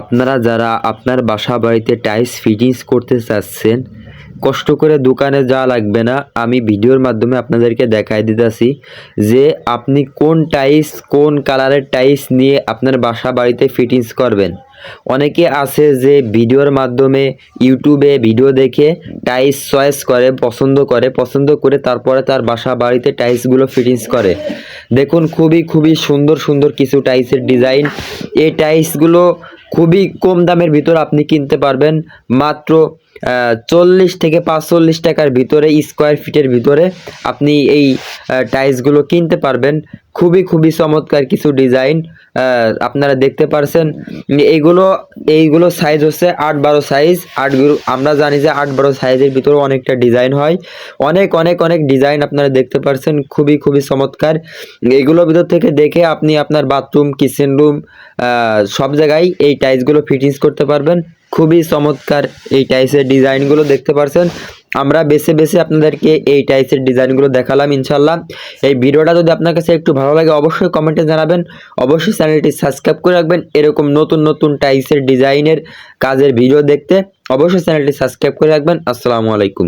আপনারা যারা আপনার বাসা বাড়িতে টাইলস ফিটিংস করতে চাচ্ছেন, কষ্ট করে দোকানে যাওয়া লাগবে না। আমি ভিডিওর মাধ্যমে আপনাদেরকে দেখাই দিতেছি যে আপনি কোন টাইলস, কোন কালারের টাইলস নিয়ে আপনার বাসা বাড়িতে ফিটিংস করবেন। অনেকে আছে যে ভিডিওর মাধ্যমে ইউটিউবে ভিডিও দেখে টাইলস চয়েস করে, পছন্দ করে তারপরে তার বাসা বাড়িতে টাইলসগুলো ফিটিংস করে। দেখুন খুবই সুন্দর সুন্দর কিছু টাইলসের ডিজাইন। এই টাইলসগুলো খুবই কম দামের ভিতর আপনি কিনতে পারবেন, মাত্র 40 থেকে 45 টাকার ভিতরে, স্কোয়ার ফিটের ভিতরে আপনি এই টাইলসগুলো কিনতে পারবেন। খুবই চমৎকার কিছু ডিজাইন আপনারা দেখতে পারছেন। এইগুলো সাইজ হচ্ছে 8-12 সাইজ। আমরা জানি যে 8-12 সাইজের ভিতরে অনেকটা ডিজাইন হয়, অনেক ডিজাইন আপনারা দেখতে পারছেন। খুবই চমৎকার। এইগুলোর ভিতর থেকে দেখে আপনি আপনার বাথরুম, কিচেন রুম সব জায়গায় এই টাইলসগুলো ফিটিংস করতে পারবেন। খুবই চমৎকার এই টাইলসের ডিজাইনগুলো দেখতে পারছেন। আমরা বেছে আপনাদেরকে এই টাইলসের ডিজাইনগুলো দেখালাম ইনশাল্লাহ। এই ভিডিওটা যদি আপনার কাছে একটু ভালো লাগে অবশ্যই কমেন্টে জানাবেন। অবশ্যই চ্যানেলটি সাবস্ক্রাইব করে রাখবেন এরকম নতুন টাইলসের ডিজাইনের কাজের ভিডিও দেখতে। অবশ্যই চ্যানেলটি সাবস্ক্রাইব করে রাখবেন। আসসালামু আলাইকুম।